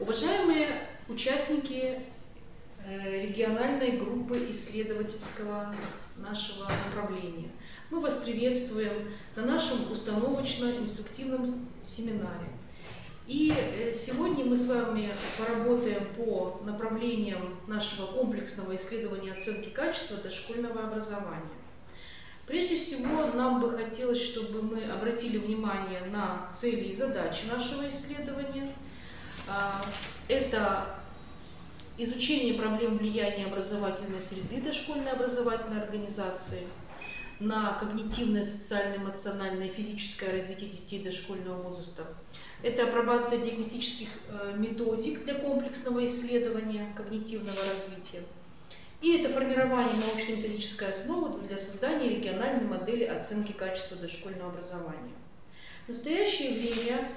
Уважаемые участники региональной группы исследовательского нашего направления, мы вас приветствуем на нашем установочно-инструктивном семинаре. И сегодня мы с вами поработаем по направлениям нашего комплексного исследования оценки качества дошкольного образования. Прежде всего, нам бы хотелось, чтобы мы обратили внимание на цели и задачи нашего исследования. Это изучение проблем влияния образовательной среды дошкольной образовательной организации на когнитивное, социальное, эмоциональное и физическое развитие детей дошкольного возраста. Это апробация диагностических методик для комплексного исследования когнитивного развития. И это формирование научно-методической основы для создания региональной модели оценки качества дошкольного образования. В настоящее время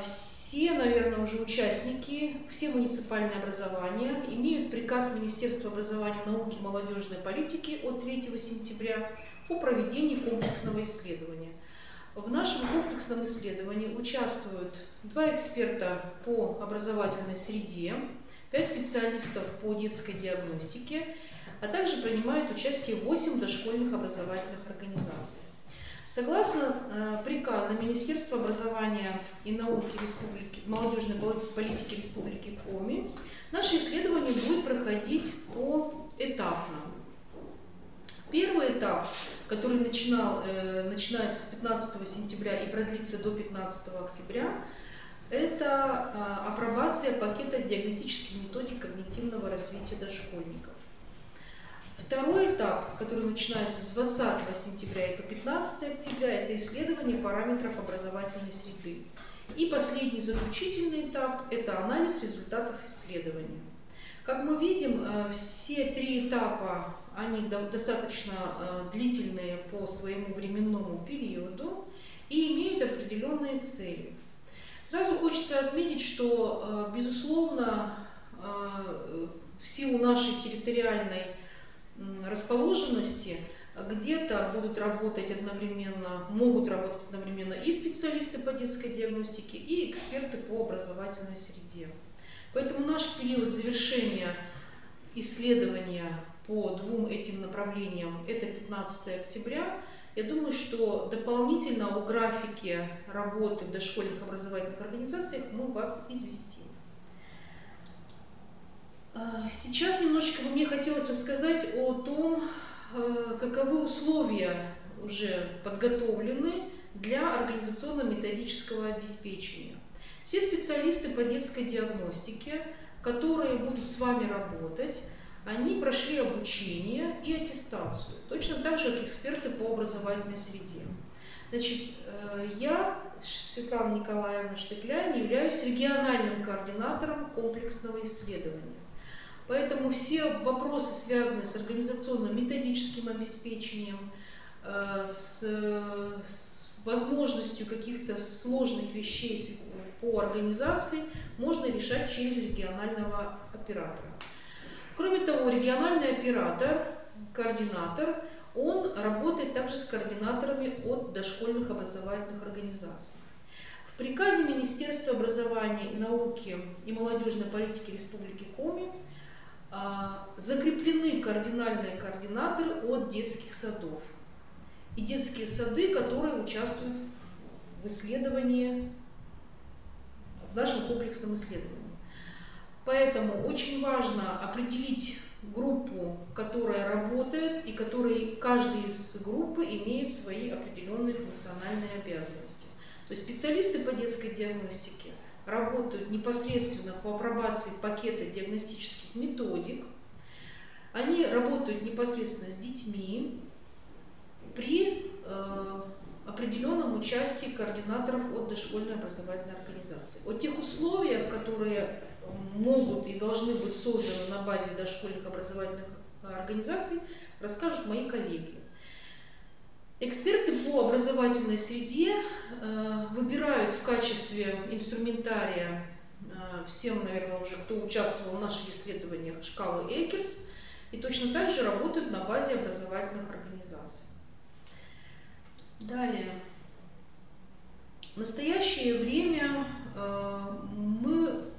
все, наверное, уже участники, все муниципальные образования имеют приказ Министерства образования, науки и молодежной политики от 3 сентября о проведении комплексного исследования. В нашем комплексном исследовании участвуют 2 эксперта по образовательной среде, 5 специалистов по детской диагностике, а также принимают участие 8 дошкольных образовательных организаций. Согласно приказу Министерства образования и науки молодежной политики Республики Коми, наше исследование будет проходить поэтапно. Первый этап, который начинается с 15 сентября и продлится до 15 октября, это апробация пакета диагностических методик когнитивного развития дошкольников. Второй этап, который начинается с 20 сентября и по 15 октября, это исследование параметров образовательной среды. И последний заключительный этап – это анализ результатов исследования. Как мы видим, все 3 этапа, они достаточно длительные по своему временному периоду и имеют определенные цели. Сразу хочется отметить, что, безусловно, в силу нашей территориальной расположенности где-то могут работать одновременно и специалисты по детской диагностике, и эксперты по образовательной среде. Поэтому наш период завершения исследования по 2 этим направлениям – это 15 октября. Я думаю, что дополнительно о графике работы в дошкольных образовательных организациях мы вас известим. Сейчас немножечко мне хотелось рассказать о том, каковы условия уже подготовлены для организационно-методического обеспечения. Все специалисты по детской диагностике, которые будут с вами работать, они прошли обучение и аттестацию, точно так же, как эксперты по образовательной среде. Значит, я, Светлана Николаевна Штыкляйн, являюсь региональным координатором комплексного исследования. Поэтому все вопросы, связанные с организационно-методическим обеспечением, с возможностью каких-то сложных вещей по организации, можно решать через регионального оператора. Кроме того, региональный оператор, координатор, он работает также с координаторами от дошкольных образовательных организаций. В приказе Министерства образования и науки и молодежной политики Республики Коми закреплены координальные координаторы от детских садов и детские сады, которые участвуют в исследовании, в нашем комплексном исследовании. Поэтому очень важно определить группу, которая работает, и каждый из группы имеет свои определенные функциональные обязанности. То есть специалисты по детской диагностике работают непосредственно по апробации пакета диагностических методик, они работают непосредственно с детьми при определенном участии координаторов от дошкольной образовательной организации. О тех условиях, которые могут и должны быть созданы на базе дошкольных образовательных организаций, расскажут мои коллеги. Эксперты по образовательной среде выбирают в качестве инструментария всем, наверное, уже кто участвовал в наших исследованиях шкалы Эккерс, и точно так же работают на базе образовательных организаций. Далее. В настоящее время мы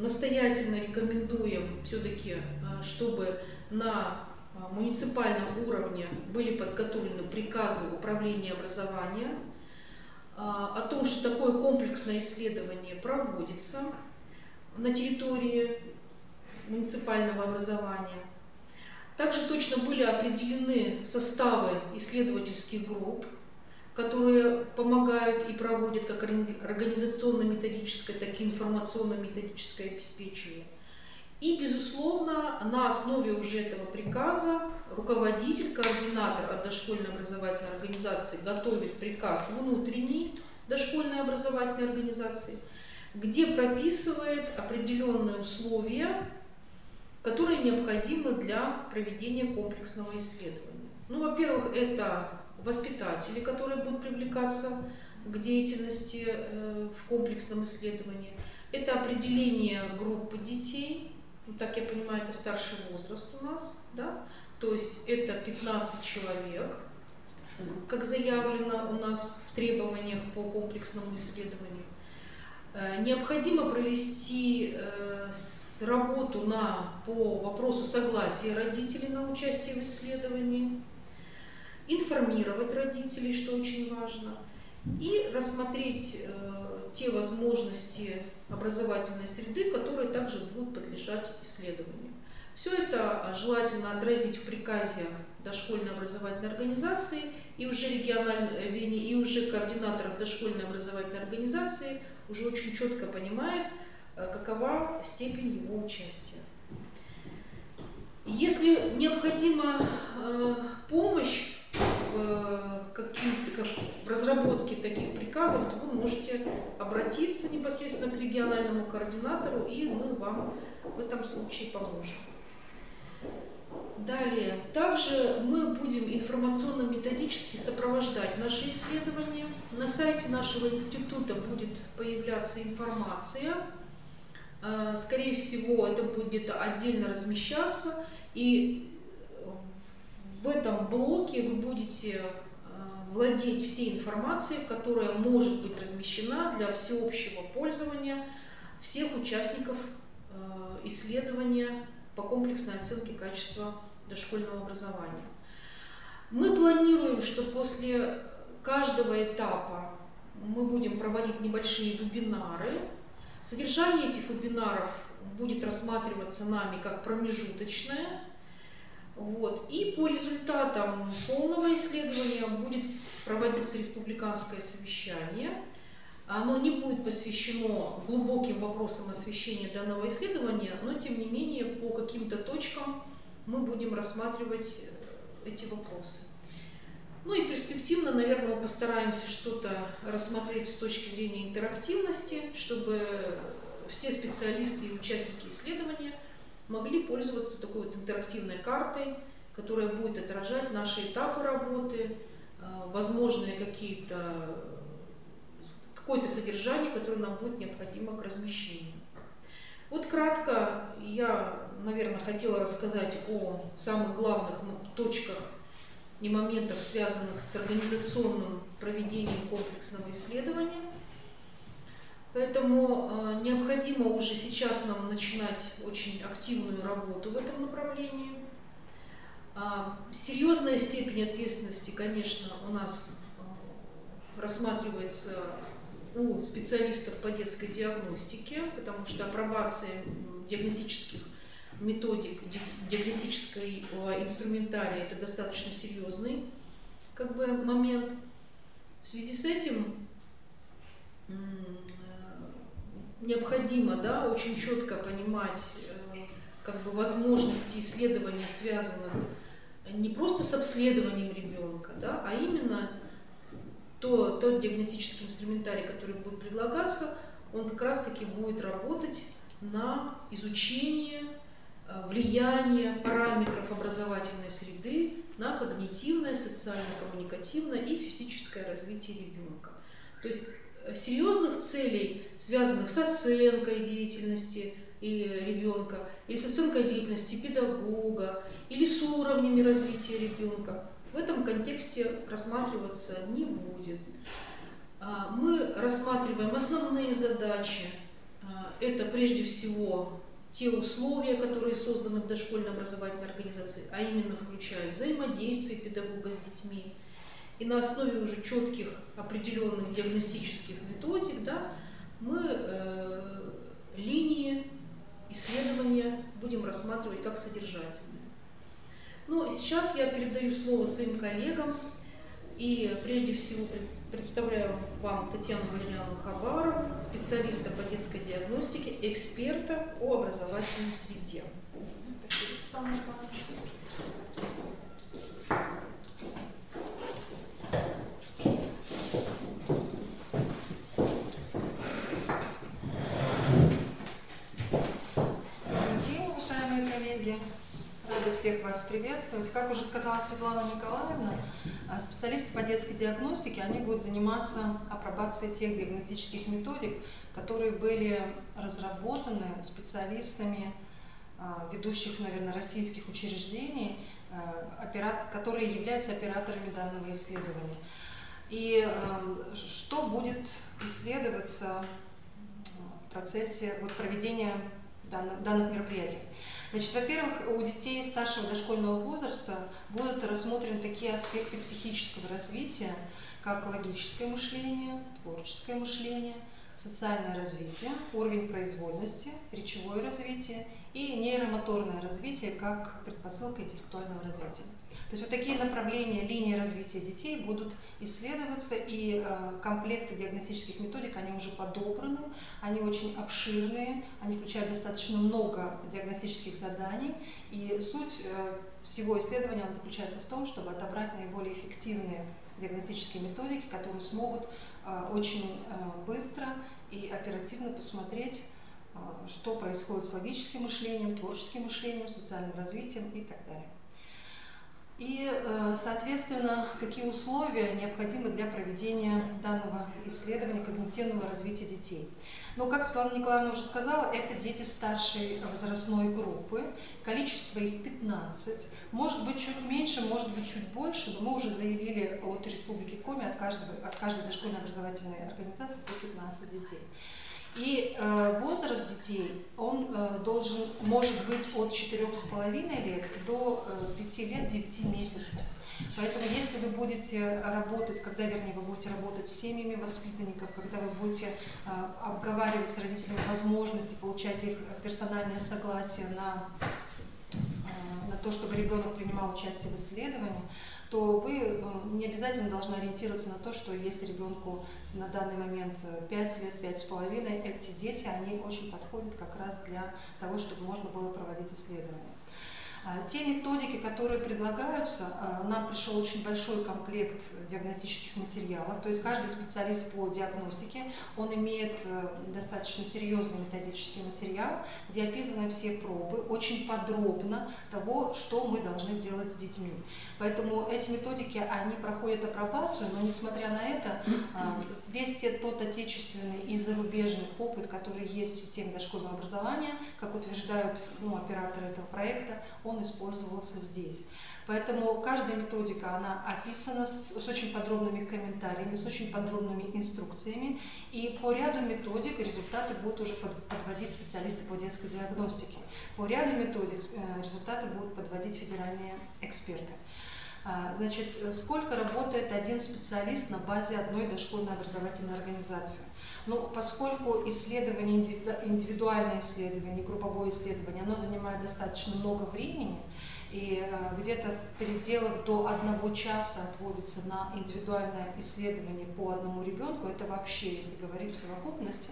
настоятельно рекомендуем все-таки, чтобы на муниципальном уровне были подготовлены приказы управления образования о том, что такое комплексное исследование проводится на территории муниципального образования. Также точно были определены составы исследовательских групп, которые помогают и проводят как организационно-методическое, так и информационно-методическое обеспечение. И, безусловно, на основе уже этого приказа руководитель, координатор от дошкольной образовательной организации готовит приказ внутренней дошкольной образовательной организации, где прописывает определенные условия, которые необходимы для проведения комплексного исследования. Ну, во-первых, это воспитатели, которые будут привлекаться к деятельности в комплексном исследовании. Это определение группы детей. Ну, так я понимаю, это старший возраст у нас, да? То есть это 15 человек, как заявлено у нас в требованиях по комплексному исследованию. Необходимо провести работу по вопросу согласия родителей на участие в исследовании, информировать родителей, что очень важно, и рассмотреть те возможности образовательной среды, которые также будут подлежать исследованию. Все это желательно отразить в приказе дошкольной образовательной организации, и уже координатор дошкольной образовательной организации уже очень четко понимает, какова степень его участия. Если необходима помощь в разработке таких приказов, то вы можете обратиться непосредственно к региональному координатору, и мы вам в этом случае поможем. Далее, также мы будем информационно-методически сопровождать наши исследования. На сайте нашего института будет появляться информация. Скорее всего, это будет где-то отдельно размещаться, и в этом блоке вы будете владеть всей информацией, которая может быть размещена для всеобщего пользования всех участников исследования по комплексной оценке качества дошкольного образования. Мы планируем, что после каждого этапа мы будем проводить небольшие вебинары. Содержание этих вебинаров будет рассматриваться нами как промежуточное. И по результатам полного исследования будет проводиться республиканское совещание. Оно не будет посвящено глубоким вопросам освещения данного исследования, но тем не менее по каким-то точкам мы будем рассматривать эти вопросы. Ну и перспективно, наверное, мы постараемся что-то рассмотреть с точки зрения интерактивности, чтобы все специалисты и участники исследования могли пользоваться такой вот интерактивной картой, которая будет отражать наши этапы работы, возможные какое-то содержание, которое нам будет необходимо к размещению. Вот кратко я, наверное, хотела рассказать о самых главных точках и моментах, связанных с организационным проведением комплексного исследования. Поэтому необходимо уже сейчас нам начинать очень активную работу в этом направлении. Серьезная степень ответственности, конечно, у нас рассматривается у специалистов по детской диагностике, потому что апробация диагностических методик, диагностического инструментария – это достаточно серьезный момент. В связи с этим необходимо очень четко понимать возможности исследования, связанных не просто с обследованием ребенка, а именно тот диагностический инструментарий, который будет предлагаться, он как раз-таки будет работать на изучение влияния параметров образовательной среды на когнитивное, социально-коммуникативное и физическое развитие ребенка. То есть серьезных целей, связанных с оценкой деятельности ребенка, или с оценкой деятельности педагога, или с уровнями развития ребенка, в этом контексте рассматриваться не будет. Мы рассматриваем основные задачи Это прежде всего те условия, которые созданы в дошкольной образовательной организации, а именно включая взаимодействие педагога с детьми. И на основе уже четких определенных диагностических методик, да, мы линии исследования будем рассматривать как содержательные. Ну, сейчас я передаю слово своим коллегам и прежде всего представляю вам Татьяну Валерьяновну Хабарову, специалиста по детской диагностике, эксперта по образовательной среде. Добрый день, уважаемые коллеги. Рада всех вас приветствовать. Как уже сказала Светлана Николаевна, специалисты по детской диагностике, они будут заниматься апробацией тех диагностических методик, которые были разработаны специалистами ведущих, наверное, российских учреждений, которые являются операторами данного исследования. И что будет исследоваться в процессе проведения данных мероприятий? Значит, во-первых, у детей старшего дошкольного возраста будут рассмотрены такие аспекты психического развития, как логическое мышление, творческое мышление, социальное развитие, уровень произвольности, речевое развитие и нейромоторное развитие как предпосылка интеллектуального развития. То есть вот такие направления, линии развития детей будут исследоваться, и комплекты диагностических методик, они уже подобраны, они очень обширные, они включают достаточно много диагностических заданий, и суть всего исследования заключается в том, чтобы отобрать наиболее эффективные диагностические методики, которые смогут очень быстро и оперативно посмотреть, что происходит с логическим мышлением, творческим мышлением, социальным развитием и так далее. И, соответственно, какие условия необходимы для проведения данного исследования когнитивного развития детей. Но, как Светлана Николаевна уже сказала, это дети старшей возрастной группы, количество их 15, может быть чуть меньше, может быть чуть больше, но мы уже заявили от Республики Коми, от каждой дошкольной образовательной организации по 15 детей. И возраст детей, он может быть от 4,5 лет до 5 лет 9 месяцев. Поэтому если вы будете работать, вы будете работать с семьями воспитанников, когда вы будете обговаривать с родителями возможности получать их персональное согласие на то, чтобы ребенок принимал участие в исследовании, то вы не обязательно должны ориентироваться на то, что если ребенку на данный момент 5 лет, 5,5, эти дети, они очень подходят как раз для того, чтобы можно было проводить исследования. Те методики, которые предлагаются, нам пришел очень большой комплект диагностических материалов, то есть каждый специалист по диагностике, он имеет достаточно серьезный методический материал, где описаны все пробы, очень подробно того, что мы должны делать с детьми. Поэтому эти методики, они проходят апробацию, но несмотря на это, весь тот отечественный и зарубежный опыт, который есть в системе дошкольного образования, как утверждают операторы этого проекта, он использовался здесь. Поэтому каждая методика, она описана с очень подробными комментариями, с очень подробными инструкциями, и по ряду методик результаты будут уже подводить специалисты по детской диагностике. По ряду методик результаты будут подводить федеральные эксперты. Значит, сколько работает один специалист на базе одной дошкольной образовательной организации? Поскольку исследование, индивидуальное исследование, групповое исследование, оно занимает достаточно много времени, и где-то в пределах до 1 часа отводится на индивидуальное исследование по одному ребенку, это вообще, если говорить в совокупности.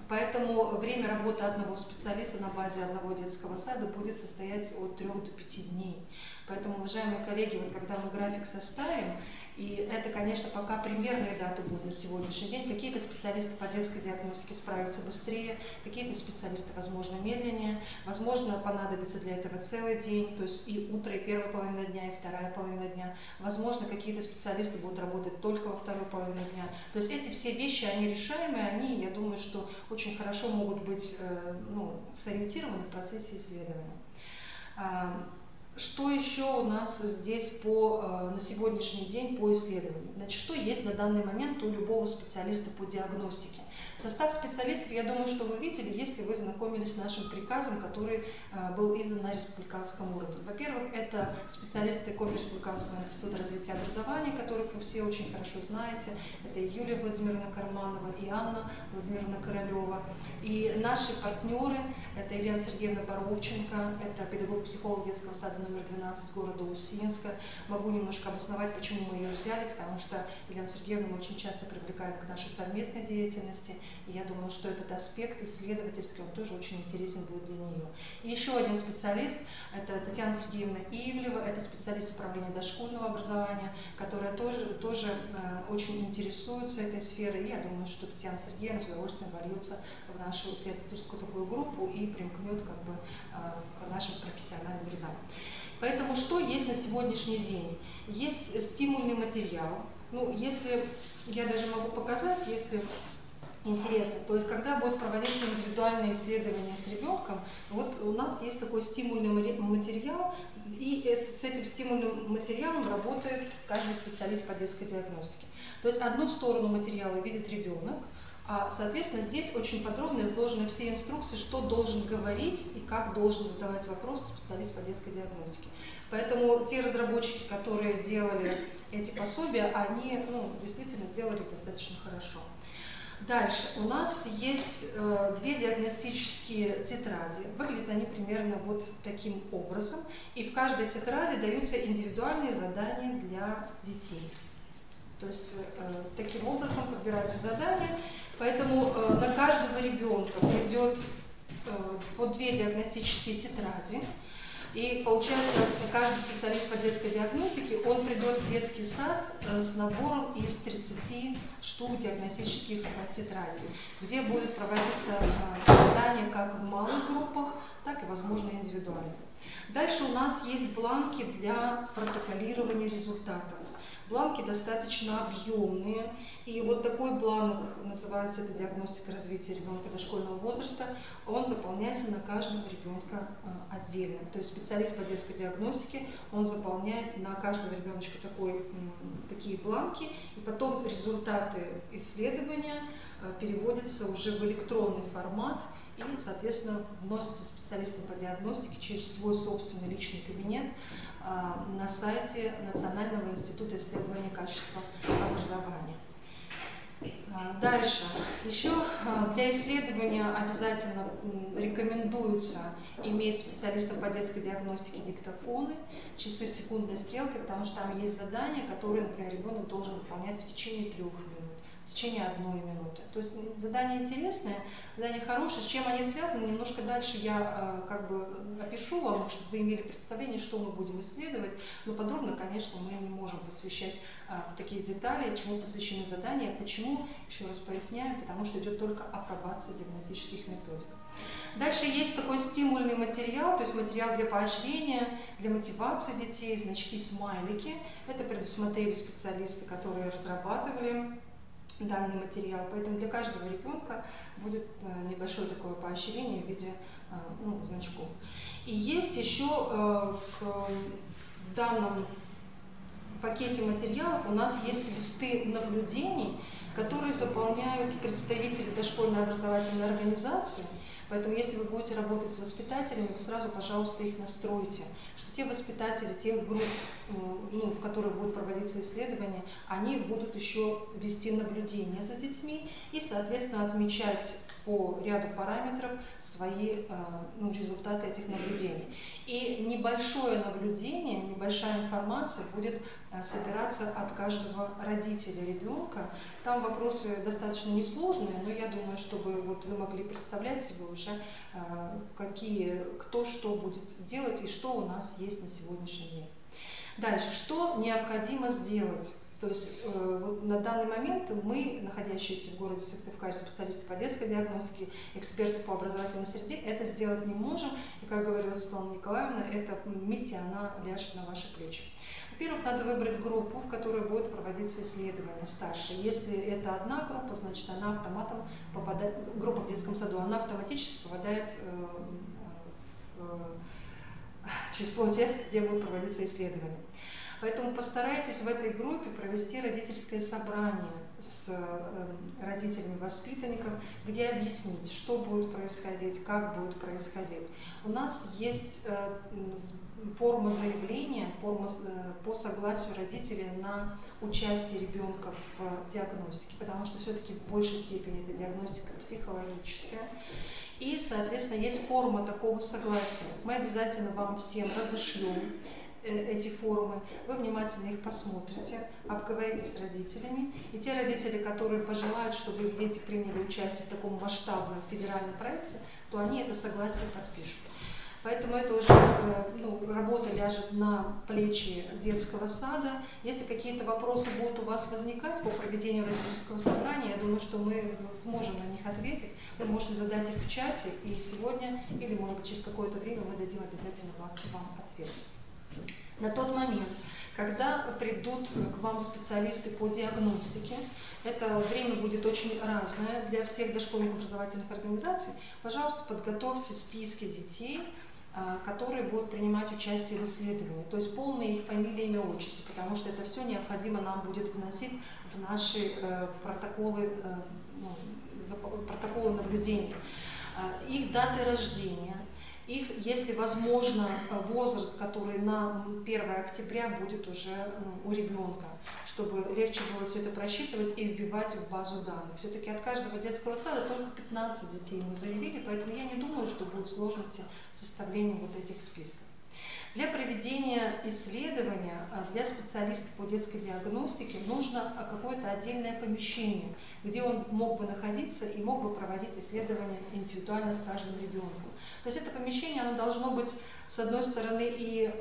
Поэтому время работы одного специалиста на базе одного детского сада будет состоять от 3 до 5 дней. Поэтому, уважаемые коллеги, когда мы график составим, и это, конечно, пока примерные даты будут на сегодняшний день, какие-то специалисты по детской диагностике справятся быстрее, какие-то специалисты, возможно, медленнее, возможно, понадобится для этого целый день, то есть и утро, и первая половина дня, и вторая половина дня. Возможно, какие-то специалисты будут работать только во второй половине дня. То есть эти все вещи, они решаемые, они, я думаю, что очень хорошо могут быть сориентированы в процессе исследования. Что еще у нас здесь на сегодняшний день по исследованию? Значит, что есть на данный момент у любого специалиста по диагностике? Состав специалистов, я думаю, что вы видели, если вы знакомились с нашим приказом, который был издан на республиканском уровне. Во-первых, это специалисты Коми-Республиканского института развития образования, которых вы все очень хорошо знаете. Это и Юлия Владимировна Карманова, и Анна Владимировна Королева. И наши партнеры, это Елена Сергеевна Боровченко, это педагог-психолог детского сада номер 12 города Усинска. Могу немножко обосновать, почему мы ее взяли, потому что Елену Сергеевну мы очень часто привлекаем к нашей совместной деятельности. И я думаю, что этот аспект исследовательский, он тоже очень интересен будет для нее. И еще один специалист, это Татьяна Сергеевна Ивлева, это специалист управления дошкольного образования, которая тоже очень интересуется этой сферой. И я думаю, что Татьяна Сергеевна с удовольствием вольется в нашу исследовательскую такую группу и примкнет как бы к нашим профессиональным рядам. Поэтому что есть на сегодняшний день? Есть стимульный материал. Ну, если я даже могу показать, если интересно, то есть когда будет проводиться индивидуальное исследование с ребенком, вот у нас есть такой стимульный материал, и с этим стимульным материалом работает каждый специалист по детской диагностике. То есть одну сторону материала видит ребенок, а, соответственно, здесь очень подробно изложены все инструкции, что должен говорить и как должен задавать вопросы специалист по детской диагностике. Поэтому те разработчики, которые делали эти пособия, они действительно сделали достаточно хорошо. Дальше у нас есть две диагностические тетради. Выглядят они примерно вот таким образом. И в каждой тетради даются индивидуальные задания для детей. То есть таким образом подбираются задания. Поэтому на каждого ребенка придет по две диагностические тетради. И получается, каждый специалист по детской диагностике, он придет в детский сад с набором из 30 штук диагностических тетрадей, где будут проводиться задания как в малых группах, так и, возможно, индивидуально. Дальше у нас есть бланки для протоколирования результатов. Бланки достаточно объемные, и вот такой бланк, называется это диагностика развития ребенка дошкольного возраста, он заполняется на каждого ребенка отдельно. То есть специалист по детской диагностике, он заполняет на каждого ребеночка такие бланки, и потом результаты исследования переводятся уже в электронный формат и, соответственно, вносятся специалистом по диагностике через свой собственный личный кабинет на сайте Национального института исследования качества образования. Дальше. Еще для исследования обязательно рекомендуется иметь специалистов по детской диагностике диктофоны, часы с секундной стрелкой, потому что там есть задания, которые, например, ребенок должен выполнять в течение 3 минут, в течение 1 минуты. То есть задание интересное, задание хорошее. С чем они связаны, немножко дальше я как бы опишу вам, чтобы вы имели представление, что мы будем исследовать. Но подробно, конечно, мы не можем посвящать в такие детали, чему посвящены задания. Почему? Еще раз поясняем, потому что идет только апробация диагностических методик. Дальше есть такой стимульный материал, то есть материал для поощрения, для мотивации детей, значки-смайлики. Это предусмотрели специалисты, которые разрабатывали данный материал. Поэтому для каждого ребенка будет небольшое такое поощрение в виде значков. И есть еще в данном пакете материалов у нас есть листы наблюдений, которые заполняют представители дошкольной образовательной организации. Поэтому, если вы будете работать с воспитателями, вы сразу, пожалуйста, их настройте, что те воспитатели тех групп, в которых будут проводиться исследования, они будут еще вести наблюдения за детьми и, соответственно, отмечать по ряду параметров свои результаты этих наблюдений. И небольшое наблюдение, небольшая информация будет собираться от каждого родителя ребенка. Там вопросы достаточно несложные, но я думаю, чтобы вы могли представлять себе уже, кто что будет делать и что у нас есть на сегодняшний день. Дальше, что необходимо сделать? То есть на данный момент мы, находящиеся в городе Сыктывкаре, специалисты по детской диагностике, эксперты по образовательной среде, это сделать не можем. И, как говорила Светлана Николаевна, эта миссия, она ляжет на ваши плечи. Во-первых, надо выбрать группу, в которой будет проводиться исследование старше. Если это одна группа, значит, она автоматом попадает, группа в детском саду, она автоматически попадает в число тех, где будут проводиться исследования. Поэтому постарайтесь в этой группе провести родительское собрание с родителями воспитанников, где объяснить, что будет происходить, как будет происходить. У нас есть форма заявления, форма по согласию родителей на участие ребенка в диагностике, потому что все-таки в большей степени это диагностика психологическая. И, соответственно, есть форма такого согласия. Мы обязательно вам всем разошлем эти формы, вы внимательно их посмотрите, обговорите с родителями, и те родители, которые пожелают, чтобы их дети приняли участие в таком масштабном федеральном проекте, то они это согласие подпишут. Поэтому это уже работа ляжет на плечи детского сада. Если какие-то вопросы будут у вас возникать по проведению родительского собрания, я думаю, что мы сможем на них ответить. Вы можете задать их в чате, и сегодня, или, может быть, через какое-то время мы дадим обязательно вам ответ. На тот момент, когда придут к вам специалисты по диагностике, это время будет очень разное для всех дошкольных образовательных организаций, пожалуйста, подготовьте списки детей, которые будут принимать участие в исследовании, то есть полные их фамилии, имя, отчество, потому что это все необходимо нам будет вносить в наши протоколы наблюдения, их даты рождения, их, если возможно, возраст, который на 1 октября будет уже у ребенка, чтобы легче было все это просчитывать и вбивать в базу данных. Все-таки от каждого детского сада только 15 детей мы заявили, поэтому я не думаю, что будут сложности с составлением вот этих списков. Для проведения исследования для специалиста по детской диагностике нужно какое-то отдельное помещение, где он мог бы находиться и мог бы проводить исследования индивидуально с каждым ребенком. То есть это помещение, оно должно быть, с одной стороны, и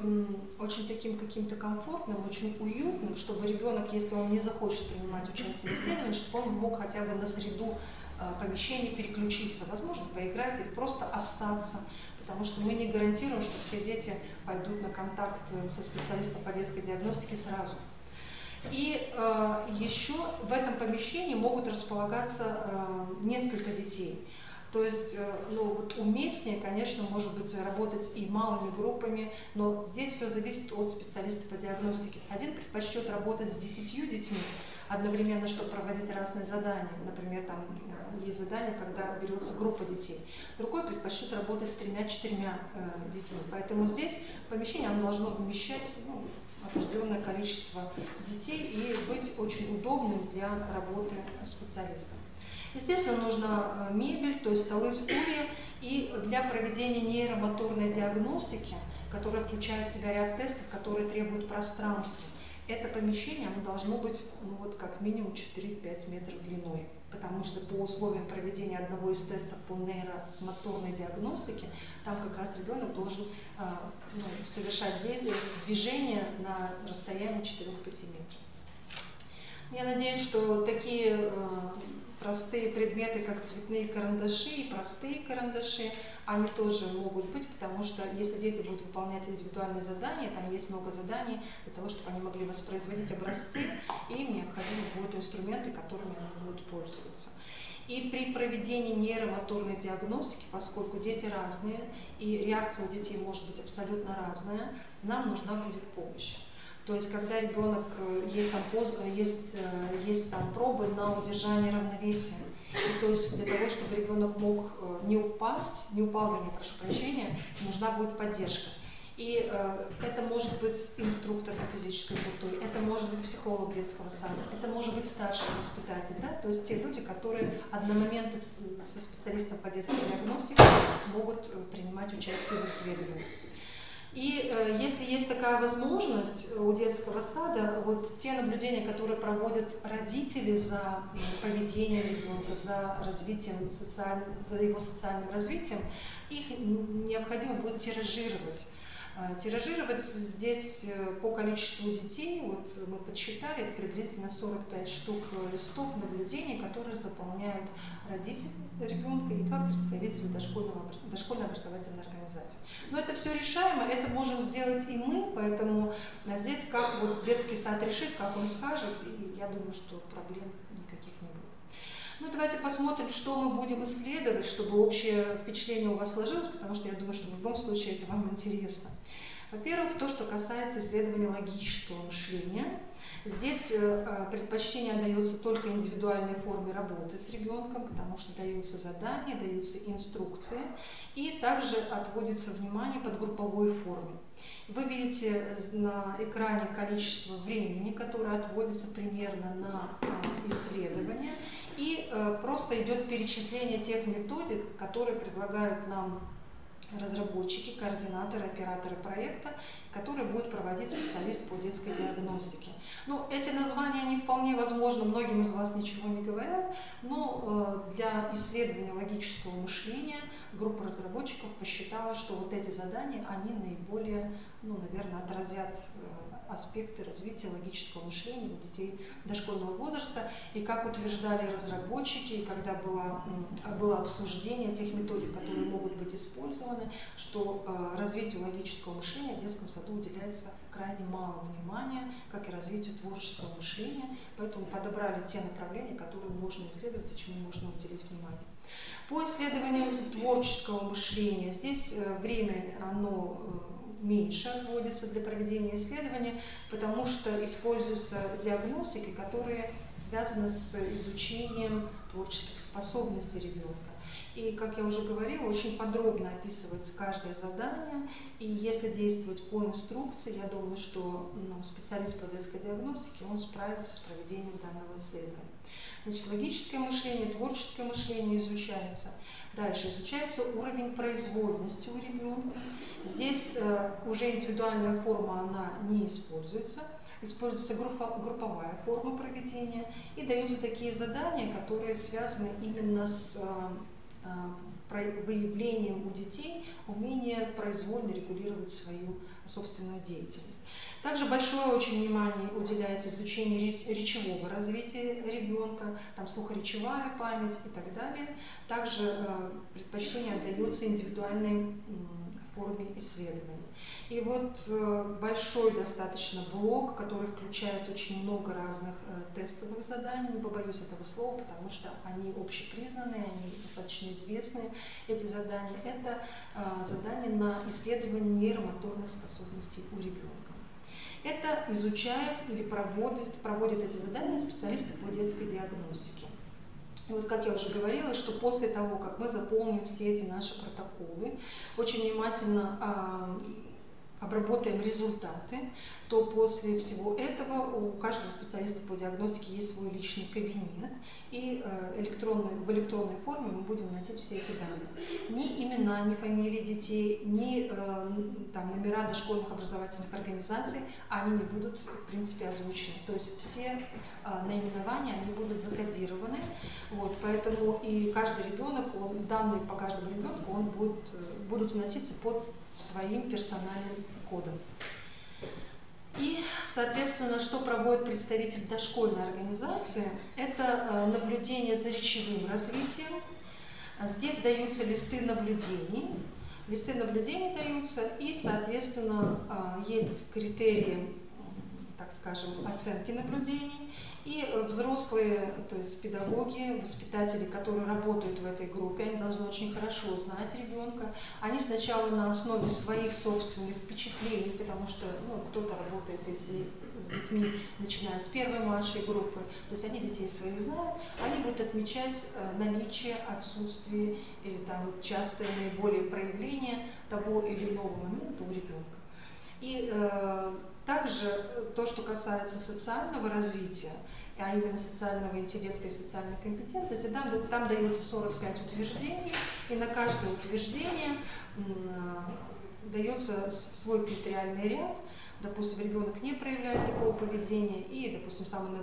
очень таким каким-то комфортным, очень уютным, чтобы ребенок, если он не захочет принимать участие в исследовании, чтобы он мог хотя бы на среду помещения переключиться, возможно, поиграть или просто остаться. Потому что мы не гарантируем, что все дети пойдут на контакт со специалистом по детской диагностике сразу. И еще в этом помещении могут располагаться несколько детей. То есть уместнее, конечно, может быть, работать и малыми группами, но здесь все зависит от специалиста по диагностике. Один предпочтет работать с 10 детьми одновременно, чтобы проводить разные задания. Например, там есть задание, когда берется группа детей. Другой предпочтет работать с 3-4 детьми. Поэтому здесь помещение оно должно вмещать определенное количество детей и быть очень удобным для работы специалиста. Естественно, нужна мебель, то есть столы, стулья, и для проведения нейромоторной диагностики, которая включает в себя ряд тестов, которые требуют пространства, это помещение оно должно быть как минимум 4-5 метров длиной, потому что по условиям проведения одного из тестов по нейромоторной диагностике, там как раз ребенок должен совершать движение на расстоянии 4-5 метров. Я надеюсь, что такие простые предметы, как цветные карандаши и простые карандаши, они тоже могут быть, потому что если дети будут выполнять индивидуальные задания, там есть много заданий для того, чтобы они могли воспроизводить образцы, и им необходимы будут инструменты, которыми они будут пользоваться. И при проведении нейромоторной диагностики, поскольку дети разные, и реакция у детей может быть абсолютно разная, нам нужна будет помощь. То есть, когда ребенок, есть там пробы на удержание равновесия. И, то есть, для того, чтобы ребенок мог не упал, прошу прощения, нужна будет поддержка. И это может быть инструктор по физической культуре, это может быть психолог детского сада, это может быть старший воспитатель, да? То есть те люди, которые одномоментно со специалистом по детской диагностике могут принимать участие в исследовании. И если есть такая возможность у детского сада, те наблюдения, которые проводят родители за поведением ребенка, за его социальным развитием, их необходимо будет тиражировать. Тиражировать здесь по количеству детей, мы подсчитали, это приблизительно 45 штук листов наблюдений, которые заполняют родители ребенка и 2 представителя дошкольной образовательной организации. Но это все решаемо, это можем сделать и мы, поэтому здесь как детский сад решит, как он скажет, и я думаю, что проблем никаких не будет. Ну, давайте посмотрим, что мы будем исследовать, чтобы общее впечатление у вас сложилось, потому что я думаю, что в любом случае это вам интересно. Во-первых, то, что касается исследования логического мышления. Здесь предпочтение отдается только индивидуальной форме работы с ребенком, потому что даются задания, даются инструкции, и также отводится внимание под групповой форме. Вы видите на экране количество времени, которое отводится примерно на исследование, и просто идет перечисление тех методик, которые предлагают нам разработчики, координаторы, операторы проекта, которые будут проводить специалист по детской диагностике. Ну, эти названия не вполне возможно, многим из вас ничего не говорят, но для исследования логического мышления группа разработчиков посчитала, что вот эти задания, они наиболее, наверное, отразят аспекты развития логического мышления у детей дошкольного возраста. И как утверждали разработчики, и когда было обсуждение тех методик, которые могут быть использованы, что развитию логического мышления в детском саду уделяется крайне мало внимания, как и развитию творческого мышления, поэтому подобрали те направления, которые можно исследовать и чему можно уделить внимание. По исследованию творческого мышления здесь время оно меньше отводится для проведения исследования, потому что используются диагностики, которые связаны с изучением творческих способностей ребенка. И, как я уже говорила, очень подробно описывается каждое задание, и если действовать по инструкции, я думаю, что специалист по детской диагностике, он справится с проведением данного исследования. Значит, логическое мышление, творческое мышление изучается. Дальше изучается уровень произвольности у ребенка. Здесь уже индивидуальная форма, она не используется. Используется групповая форма проведения. И даются такие задания, которые связаны именно с выявлением у детей умения произвольно регулировать свою собственную деятельность. Также большое очень внимание уделяется изучению речевого развития ребенка, там слухоречевая память и так далее. Также предпочтение отдается индивидуальной форме исследований. И вот большой достаточно блок, который включает очень много разных тестовых заданий, не побоюсь этого слова, потому что они общепризнанные, они достаточно известные. Эти задания – это задания на исследование нейромоторных способностей у ребенка. Это изучает или проводит эти задания специалисты по детской диагностике. И вот, как я уже говорила, что после того, как мы заполним все эти наши протоколы, очень внимательно обработаем результаты, то после всего этого у каждого специалиста по диагностике есть свой личный кабинет, и в электронной форме мы будем вносить все эти данные. Ни имена, ни фамилии детей, ни номера дошкольных образовательных организаций, они не будут, в принципе, озвучены. То есть все наименования, они будут закодированы, вот, поэтому и каждый ребенок, данные по каждому ребенку будут вноситься под своим персональным кодом. И, соответственно, что проводит представитель дошкольной организации, это наблюдение за речевым развитием. Здесь даются листы наблюдений. Листы наблюдений даются, и, соответственно, есть критерии, так скажем, оценки наблюдений. И взрослые, то есть педагоги, воспитатели, которые работают в этой группе, они должны очень хорошо знать ребенка. Они сначала на основе своих собственных впечатлений, потому что кто-то работает с детьми, начиная с первой младшей группы, то есть они детей своих знают, они будут отмечать наличие, отсутствие или частое наиболее проявление того или иного момента у ребенка. И также то, что касается социального развития, а именно социального интеллекта и социальной компетентности, там дается 45 утверждений, и на каждое утверждение дается свой критериальный ряд. Допустим, ребенок не проявляет такого поведения, и, допустим, самый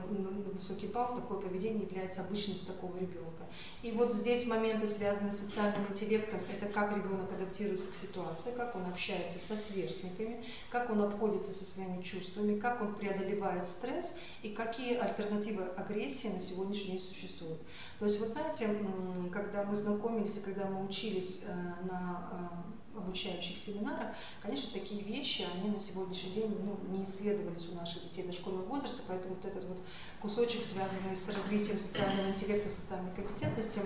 высокий балл, такое поведение является обычным для такого ребенка. И вот здесь моменты, связанные с социальным интеллектом, это как ребенок адаптируется к ситуации, как он общается со сверстниками, как он обходится со своими чувствами, как он преодолевает стресс и какие альтернативы агрессии на сегодняшний день существуют. То есть, вы знаете, когда мы знакомились и когда мы учились на обучающих семинарах, конечно, такие вещи, они на сегодняшний день не исследовались у наших детей дошкольного возраста, поэтому вот этот вот кусочек, связанный с развитием социального интеллекта, социальной компетентности,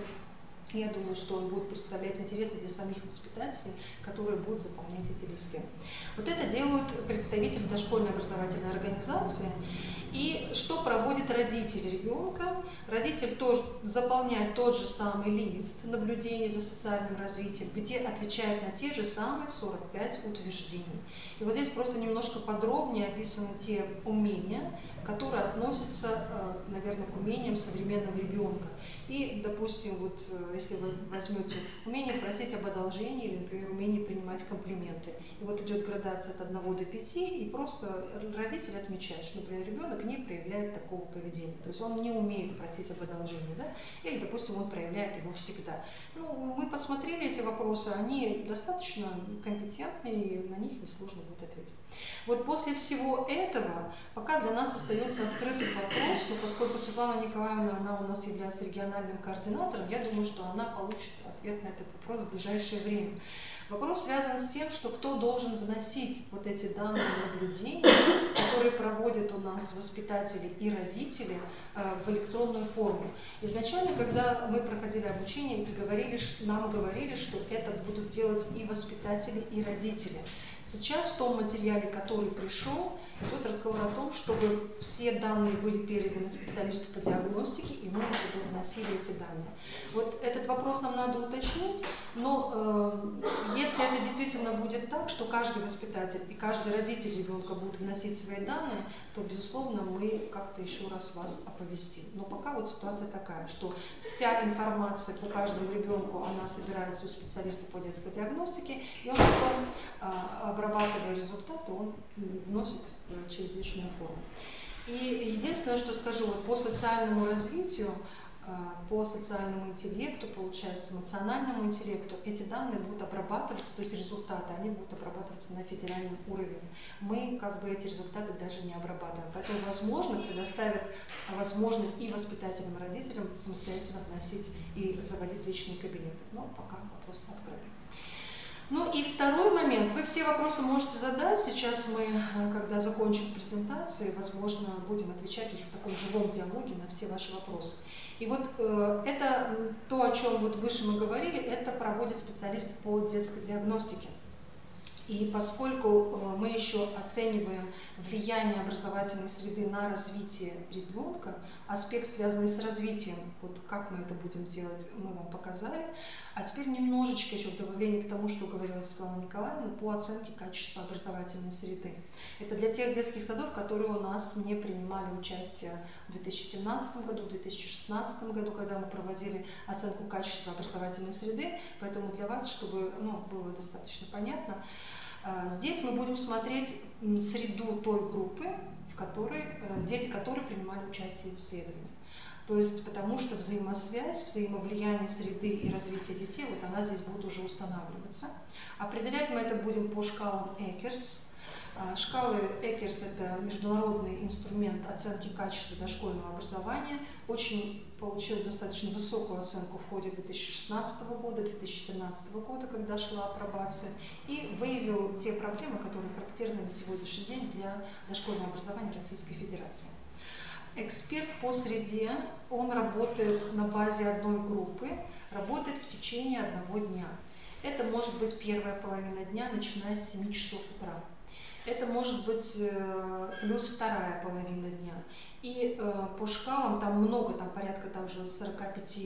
я думаю, что он будет представлять интересы для самих воспитателей, которые будут заполнять эти листы. Вот это делают представители дошкольной образовательной организации. И что проводит родитель ребенка? Родитель тоже заполняет тот же самый лист наблюдений за социальным развитием, где отвечает на те же самые 45 утверждений. И вот здесь просто немножко подробнее описаны те умения, которые относятся, наверное, к умениям современного ребенка. И, допустим, вот если вы возьмете умение просить об одолжении или, например, умение принимать комплименты, и вот идет градация от 1 до 5, и просто родитель отмечает, что, например, ребенок не проявляет такого поведения, то есть он не умеет просить об одолжении, да? Или, допустим, он проявляет его всегда. Ну, мы посмотрели эти вопросы, они достаточно компетентные, и на них несложно будет ответить. Вот после всего этого, пока для нас остается открытый вопрос, но поскольку Светлана Николаевна, она у нас является региональным координатором, я думаю, что она получит ответ на этот вопрос в ближайшее время. Вопрос связан с тем, что кто должен вносить вот эти данные наблюдения, которые проводят у нас воспитатели и родители, в электронную форму. Изначально, когда мы проходили обучение, нам говорили, что это будут делать и воспитатели, и родители. Сейчас в том материале, который пришел, идет разговор о том, чтобы все данные были переданы специалисту по диагностике, и мы уже вносили эти данные. Вот этот вопрос нам надо уточнить, но если это действительно будет так, что каждый воспитатель и каждый родитель ребенка будут вносить свои данные, то, безусловно, мы как-то еще раз вас оповестим. Но пока вот ситуация такая, что вся информация по каждому ребенку, она собирается у специалиста по детской диагностике, и он потом, обрабатывая результаты, он вносит через личную форму. И единственное, что скажу, вот по социальному развитию, по социальному интеллекту, получается, эмоциональному интеллекту, эти данные будут обрабатываться, то есть результаты, они будут обрабатываться на федеральном уровне. Мы как бы эти результаты даже не обрабатываем. Поэтому, возможно, предоставят возможность и воспитателям, и родителям самостоятельно вносить и заводить личные кабинеты. Но пока вопрос открытый. Ну и второй момент. Вы все вопросы можете задать. Сейчас мы, когда закончим презентации, возможно, будем отвечать уже в таком живом диалоге на все ваши вопросы. И вот это то, о чем вот выше мы говорили, это проводит специалист по детской диагностике. И поскольку мы еще оцениваем влияние образовательной среды на развитие ребенка, аспект, связанный с развитием, вот как мы это будем делать, мы вам показали. А теперь немножечко еще в добавлении к тому, что говорила Светлана Николаевна, по оценке качества образовательной среды. Это для тех детских садов, которые у нас не принимали участие в 2017 году, в 2016 году, когда мы проводили оценку качества образовательной среды. Поэтому для вас, чтобы было достаточно понятно, здесь мы будем смотреть среду той группы, в которой дети, которые принимали участие в исследовании. То есть, потому что взаимосвязь, взаимовлияние среды и развития детей, вот она здесь будет уже устанавливаться. Определять мы это будем по шкалам Эккерс. Шкалы Эккерс – это международный инструмент оценки качества дошкольного образования. Очень получил достаточно высокую оценку в ходе 2016 года, 2017 года, когда шла апробация, и выявил те проблемы, которые характерны на сегодняшний день для дошкольного образования Российской Федерации. Эксперт по среде, он работает на базе одной группы, работает в течение одного дня. Это может быть первая половина дня, начиная с 7 часов утра. Это может быть плюс вторая половина дня. И по шкалам, там много, там порядка уже 45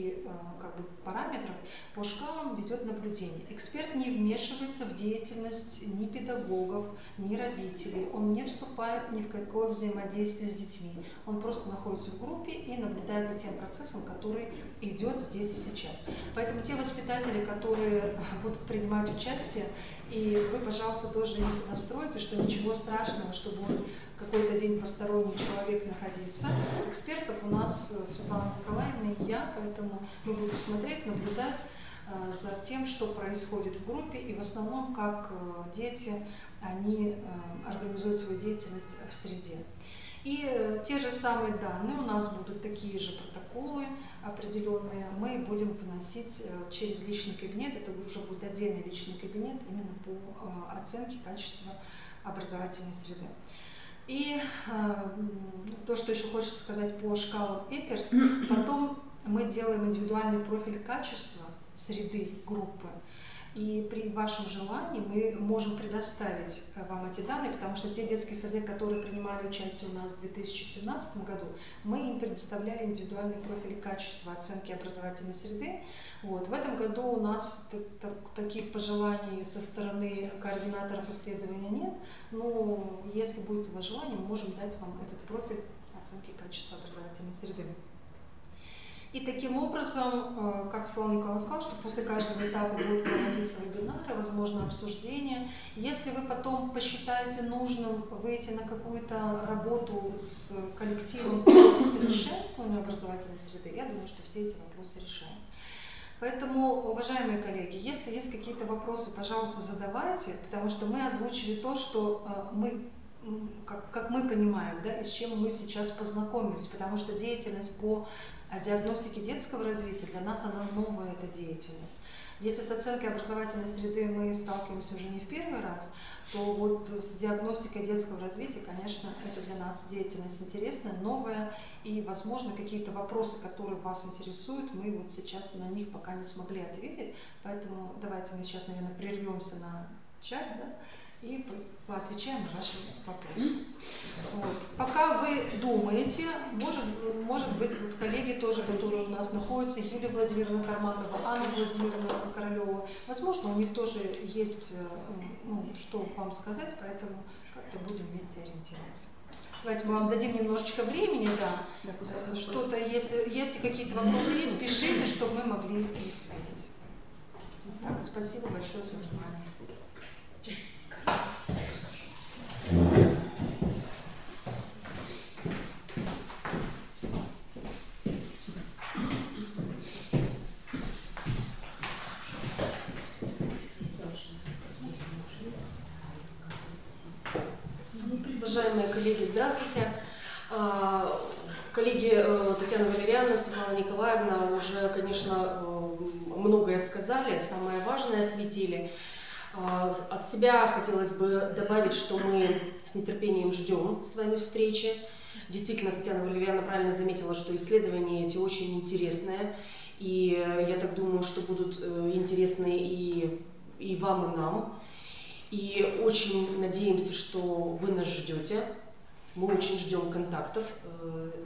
параметров, по шкалам ведет наблюдение. Эксперт не вмешивается в деятельность ни педагогов, ни родителей. Он не вступает ни в какое взаимодействие с детьми. Он просто находится в группе и наблюдает за тем процессом, который идет здесь и сейчас. Поэтому те воспитатели, которые будут принимать участие, и вы, пожалуйста, тоже их настройте, что ничего страшного, что будет какой-то день посторонний человек находиться. Экспертов у нас Светлана Николаевна и я, поэтому мы будем смотреть, наблюдать за тем, что происходит в группе, и в основном, как дети, они организуют свою деятельность в среде. И те же самые данные, у нас будут такие же протоколы определенные, мы будем вносить через личный кабинет, это уже будет отдельный личный кабинет именно по оценке качества образовательной среды. И то, что еще хочется сказать по шкалам Эккерс, потом мы делаем индивидуальный профиль качества среды группы. И при вашем желании мы можем предоставить вам эти данные, потому что те детские сады, которые принимали участие у нас в 2017 году, мы им предоставляли индивидуальные профили качества оценки образовательной среды. Вот. В этом году у нас таких пожеланий со стороны координаторов исследования нет, но если будет у вас желание, мы можем дать вам этот профиль оценки качества образовательной среды. И таким образом, как Светлана Николаевна сказала, что после каждого этапа будут проводиться вебинары, возможно, обсуждения. Если вы потом посчитаете нужным выйти на какую-то работу с коллективом по совершенствованию образовательной среды, я думаю, что все эти вопросы решаем. Поэтому, уважаемые коллеги, если есть какие-то вопросы, пожалуйста, задавайте, потому что мы озвучили то, что мы, как мы понимаем, да, и с чем мы сейчас познакомились, потому что деятельность по диагностике детского развития для нас она новая, эта деятельность. Если с оценкой образовательной среды мы сталкиваемся уже не в первый раз, то вот с диагностикой детского развития, конечно, это для нас деятельность интересная, новая, и, возможно, какие-то вопросы, которые вас интересуют, мы вот сейчас на них пока не смогли ответить, поэтому давайте мы сейчас, наверное, прервемся на чай, да, и поотвечаем на ваши вопросы. Вот. Пока вы думаете, может быть, вот коллеги тоже, которые у нас находятся, Юлия Владимировна Карманова, Анна Владимировна Королева, возможно, у них тоже есть что вам сказать, поэтому как-то будем вместе ориентироваться. Давайте мы вам дадим немножечко времени, да, что-то, если какие-то вопросы есть, пишите, чтобы мы могли их видеть. Так, спасибо большое за внимание. Уважаемые коллеги, здравствуйте. Коллеги Татьяна Валерьяновна, Светлана Николаевна уже, конечно, многое сказали, самое важное осветили. От себя хотелось бы добавить, что мы с нетерпением ждем с вами встречи. Действительно, Татьяна Валерьяновна правильно заметила, что исследования эти очень интересные. И я так думаю, что будут интересны и вам, и нам. И очень надеемся, что вы нас ждете. Мы очень ждем контактов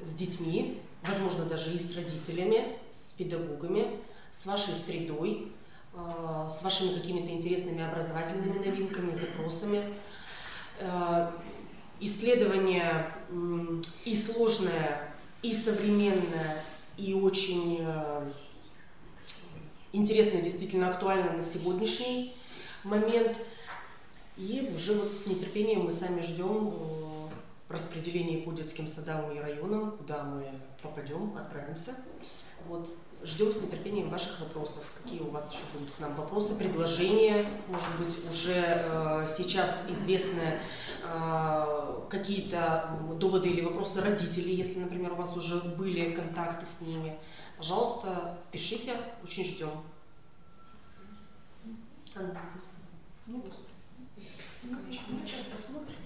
с детьми, возможно, даже и с родителями, с педагогами, с вашей средой, с вашими какими-то интересными образовательными новинками, запросами. Исследование и сложное, и современное, и очень интересное, действительно актуально на сегодняшний момент. И уже вот с нетерпением мы сами ждем распределения по детским садам и районам, куда мы попадем, отправимся. Вот. Ждем с нетерпением ваших вопросов. Какие у вас еще будут к нам вопросы, предложения? Может быть, уже сейчас известны какие-то доводы или вопросы родителей, если, например, у вас уже были контакты с ними. Пожалуйста, пишите, очень ждем. Нет? Сначала посмотрим.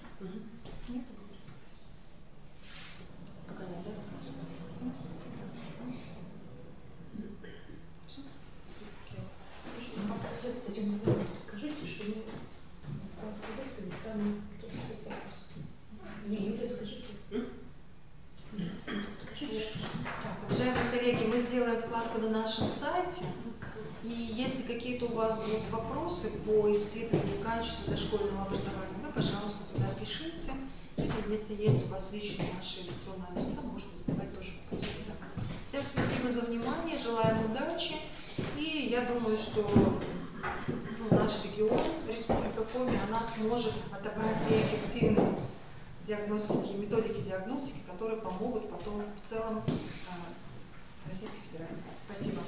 Нет? Пока нет, да? Скажите, что мы выставим там кто-то взять вопрос. Или Юлия, скажите. Скажите, что... Так, уважаемые коллеги, мы сделаем вкладку на нашем сайте. И если какие-то у вас будут вопросы по исследованию качества дошкольного образования, вы, пожалуйста, туда пишите. Или если есть у вас личные наши электронные адреса, можете задавать тоже вопросы туда. Всем спасибо за внимание, желаем удачи. И я думаю, что наш регион, Республика Коми, она сможет отобрать те эффективные диагностики, методики диагностики, которые помогут потом в целом Российской Федерации. Спасибо.